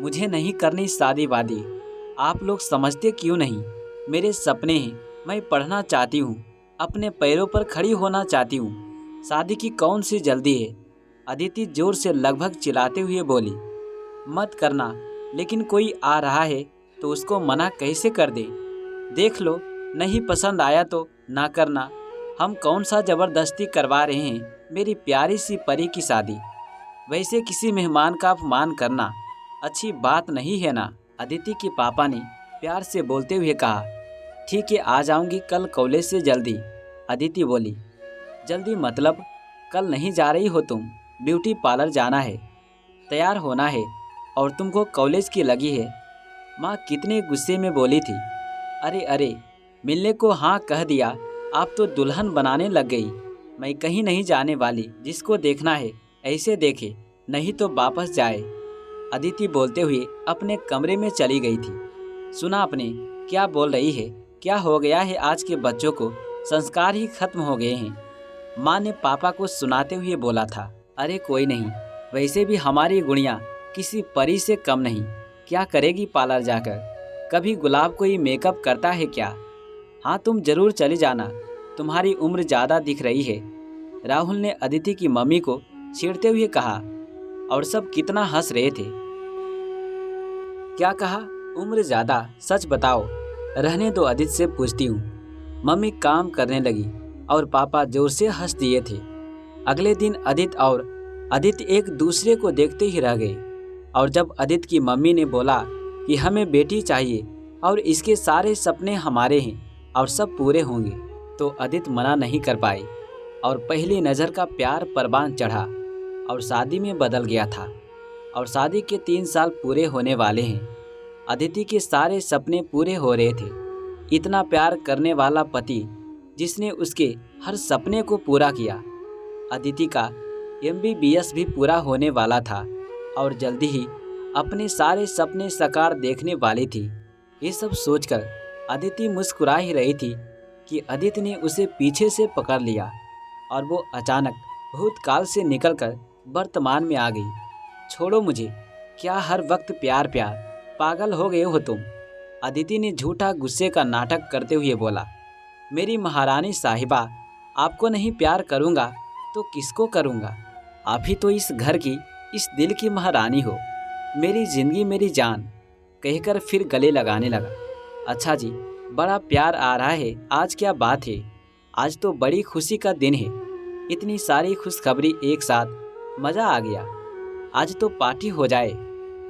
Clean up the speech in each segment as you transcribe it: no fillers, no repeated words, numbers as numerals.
मुझे नहीं करनी शादी वादी। आप लोग समझते क्यों नहीं? मेरे सपने हैं, मैं पढ़ना चाहती हूँ, अपने पैरों पर खड़ी होना चाहती हूँ। शादी की कौन सी जल्दी है? अदिति जोर से लगभग चिल्लाते हुए बोली। मत करना, लेकिन कोई आ रहा है तो उसको मना कैसे कर दे? देख लो, नहीं पसंद आया तो ना करना। हम कौन सा ज़बरदस्ती करवा रहे हैं मेरी प्यारी सी परी की शादी। वैसे किसी मेहमान का अपमान करना अच्छी बात नहीं है ना? अदिति के पापा ने प्यार से बोलते हुए कहा। ठीक है, आ जाऊंगी कल कॉलेज से जल्दी। अदिति बोली। जल्दी मतलब? कल नहीं जा रही हो तुम? ब्यूटी पार्लर जाना है, तैयार होना है, और तुमको कॉलेज की लगी है। माँ कितने गुस्से में बोली थी। अरे अरे, मिलने को हाँ कह दिया, आप तो दुल्हन बनाने लग गई। मैं कहीं नहीं जाने वाली, जिसको देखना है ऐसे देखे, नहीं तो वापस जाए। अदिति बोलते हुए अपने कमरे में चली गई थी। सुना आपने क्या बोल रही है? क्या हो गया है आज के बच्चों को? संस्कार ही खत्म हो गए हैं। माँ ने पापा को सुनाते हुए बोला था। अरे कोई नहीं, वैसे भी हमारी गुड़िया किसी परी से कम नहीं। क्या करेगी पार्लर जाकर? कभी गुलाब को ही मेकअप करता है क्या? हाँ तुम जरूर चली जाना, तुम्हारी उम्र ज़्यादा दिख रही है। राहुल ने अदिति की मम्मी को छेड़ते हुए कहा, और सब कितना हंस रहे थे। क्या कहा? उम्र ज़्यादा? सच बताओ। रहने दो, अदिति से पूछती हूँ। मम्मी काम करने लगी और पापा जोर से हंस दिए थे। अगले दिन अदिति एक दूसरे को देखते ही रह गए, और जब अदिति की मम्मी ने बोला कि हमें बेटी चाहिए और इसके सारे सपने हमारे हैं और सब पूरे होंगे, तो अदिति मना नहीं कर पाई, और पहली नज़र का प्यार परवान चढ़ा और शादी में बदल गया था। और शादी के 3 साल पूरे होने वाले हैं। अदिति के सारे सपने पूरे हो रहे थे। इतना प्यार करने वाला पति जिसने उसके हर सपने को पूरा किया। अदिति का MBBS भी पूरा होने वाला था और जल्दी ही अपने सारे सपने साकार देखने वाली थी। ये सब सोचकर अदिति मुस्कुरा ही रही थी कि अदिति ने उसे पीछे से पकड़ लिया और वो अचानक भूतकाल से निकलकर वर्तमान में आ गई। छोड़ो मुझे, क्या हर वक्त प्यार प्यार, पागल हो गए हो तुम? अदिति ने झूठा गुस्से का नाटक करते हुए बोला। मेरी महारानी साहिबा, आपको नहीं प्यार करूँगा तो किसको करूँगा? आप ही तो इस घर की, इस दिल की महारानी हो। मेरी जिंदगी मेरी जान, कहकर फिर गले लगाने लगा। अच्छा जी, बड़ा प्यार आ रहा है। आज क्या बात है? आज तो बड़ी खुशी का दिन है। इतनी सारी खुशखबरी एक साथ, मज़ा आ गया। आज तो पार्टी हो जाए।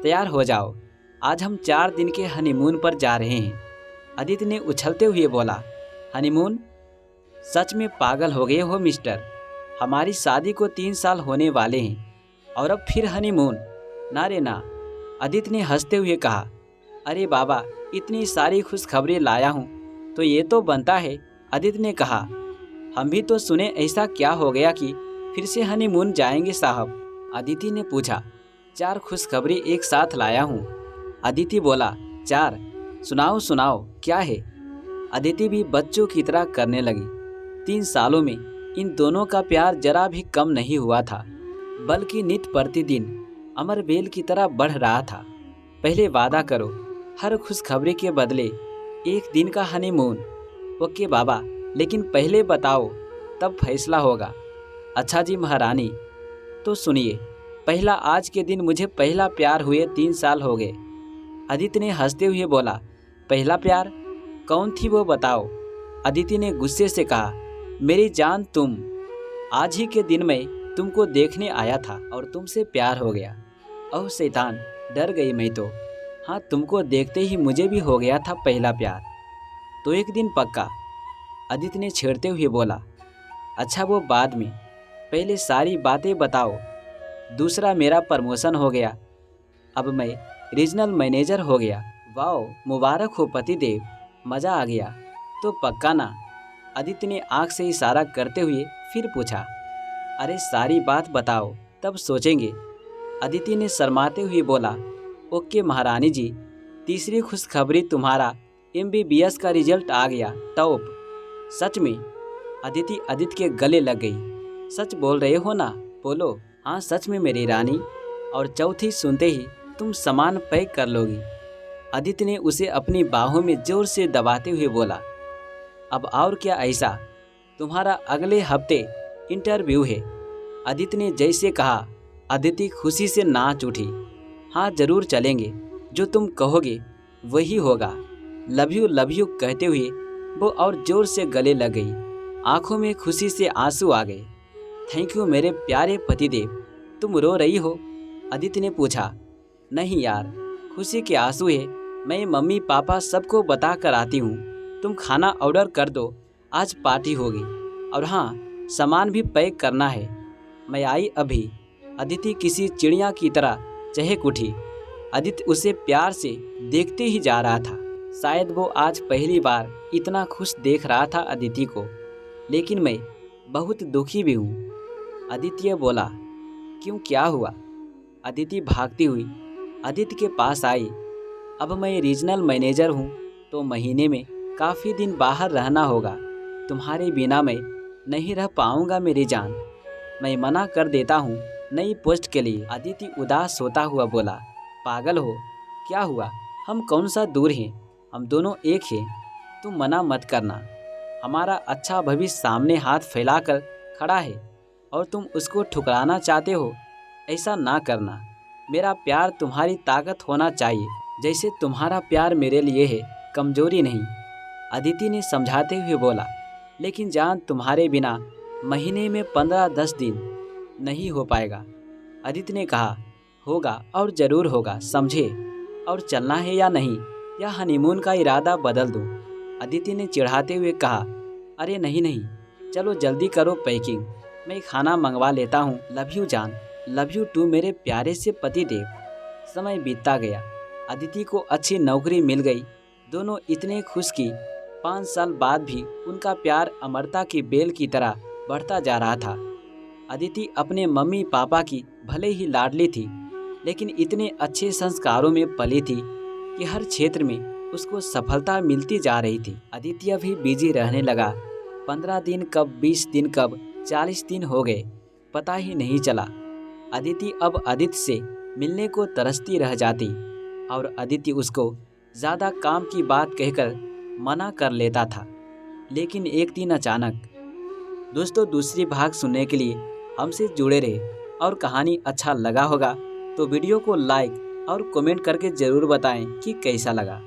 तैयार हो जाओ, आज हम 4 दिन के हनीमून पर जा रहे हैं। अदिति ने उछलते हुए बोला। हनीमून? सच में पागल हो गए हो मिस्टर? हमारी शादी को 3 साल होने वाले हैं और अब फिर हनीमून? ना रे ना, अदिति ने हंसते हुए कहा। अरे बाबा, इतनी सारी खुशखबरी लाया हूँ तो ये तो बनता है। अदिति ने कहा। हम भी तो सुने, ऐसा क्या हो गया कि फिर से हनीमून जाएंगे साहब? अदिति ने पूछा। 4 खुशखबरी एक साथ लाया हूँ। अदिति बोला। 4? सुनाओ सुनाओ, क्या है? अदिति भी बच्चों की तरह करने लगी। 3 सालों में इन दोनों का प्यार जरा भी कम नहीं हुआ था, बल्कि नित प्रतिदिन अमर बेल की तरह बढ़ रहा था। पहले वादा करो, हर खुशखबरी के बदले एक दिन का हनीमून। ओके बाबा, लेकिन पहले बताओ, तब फैसला होगा। अच्छा जी महारानी, तो सुनिए। पहला, आज के दिन मुझे पहला प्यार हुए 3 साल हो गए। अदिति ने हंसते हुए बोला। पहला प्यार? कौन थी वो बताओ? अदिति ने गुस्से से कहा। मेरी जान तुम। आज ही के दिन मैं तुमको देखने आया था और तुमसे प्यार हो गया। ओह शैतान, डर गई मैं तो। हाँ, तुमको देखते ही मुझे भी हो गया था पहला प्यार। तो एक दिन पक्का? अदिति ने छेड़ते हुए बोला। अच्छा वो बाद में, पहले सारी बातें बताओ। दूसरा, मेरा प्रमोशन हो गया, अब मैं रीजनल मैनेजर हो गया। वाओ, मुबारक हो पतिदेव, मज़ा आ गया। तो पक्का ना? अदिति ने आँख से इशारा करते हुए फिर पूछा। अरे सारी बात बताओ, तब सोचेंगे। अदिति ने शर्माते हुए बोला। ओके महारानी जी, तीसरी खुशखबरी, तुम्हारा MBBS का रिजल्ट आ गया, टॉप। सच में? अदिति के गले लग गई। सच बोल रहे हो ना? बोलो। हाँ सच में मेरी रानी। और चौथी सुनते ही तुम सामान पैक कर लोगी। अदिति ने उसे अपनी बाहों में जोर से दबाते हुए बोला। अब और क्या ऐसा, तुम्हारा अगले हफ्ते इंटरव्यू है। अदिति ने जैसे कहा, अदिति खुशी से नाच उठी। हाँ जरूर चलेंगे, जो तुम कहोगे वही होगा। लव यू कहते हुए वो और जोर से गले लग गई। आंखों में खुशी से आंसू आ गए। थैंक यू मेरे प्यारे पतिदेव। तुम रो रही हो? अदिति ने पूछा। नहीं यार, खुशी के आंसू है। मैं मम्मी पापा सबको बता कर आती हूँ। तुम खाना ऑर्डर कर दो, आज पार्टी होगी। और हाँ, सामान भी पैक करना है। मैं आई अभी। अदिति किसी चिड़िया की तरह चहक उठी। अदिति उसे प्यार से देखते ही जा रहा था। शायद वो आज पहली बार इतना खुश देख रहा था अदिति को। लेकिन मैं बहुत दुखी भी हूँ। आदित्य बोला। क्यों, क्या हुआ? अदिति भागती हुई अदिति के पास आई। अब मैं रीजनल मैनेजर हूँ, तो महीने में काफ़ी दिन बाहर रहना होगा। तुम्हारे बिना मैं नहीं रह पाऊँगा मेरी जान। मैं मना कर देता हूँ नई पोस्ट के लिए। अदिति उदास होता हुआ बोला। पागल हो, क्या हुआ? हम कौन सा दूर हैं, हम दोनों एक हैं। तुम मना मत करना। हमारा अच्छा भविष्य सामने हाथ फैलाकर खड़ा है और तुम उसको ठुकराना चाहते हो। ऐसा ना करना। मेरा प्यार तुम्हारी ताकत होना चाहिए, जैसे तुम्हारा प्यार मेरे लिए है, कमजोरी नहीं। अदिति ने समझाते हुए बोला। लेकिन जान, तुम्हारे बिना महीने में 15-10 दिन नहीं हो पाएगा। अदिति ने कहा। होगा, और ज़रूर होगा, समझे। और चलना है या नहीं, या हनीमून का इरादा बदल दूं? अदिति ने चिढ़ाते हुए कहा। अरे नहीं, चलो जल्दी करो पैकिंग, मैं खाना मंगवा लेता हूँ। लव यू जान। लव यू टू मेरे प्यारे से पतिदेव। समय बीतता गया। अदिति को अच्छी नौकरी मिल गई। दोनों इतने खुश कि 5 साल बाद भी उनका प्यार अमरता की बेल की तरह बढ़ता जा रहा था। अदिति अपने मम्मी पापा की भले ही लाडली थी, लेकिन इतने अच्छे संस्कारों में पली थी कि हर क्षेत्र में उसको सफलता मिलती जा रही थी। आदित्य भी बिजी रहने लगा। 15 दिन कब, 20 दिन कब, 40 दिन हो गए, पता ही नहीं चला। अदिति अब अदिति से मिलने को तरसती रह जाती और अदिति उसको ज़्यादा काम की बात कहकर मना कर लेता था। लेकिन एक दिन अचानक। दोस्तों, दूसरी भाग सुनने के लिए हमसे जुड़े रहे और कहानी अच्छा लगा होगा तो वीडियो को लाइक और कमेंट करके ज़रूर बताएं कि कैसा लगा।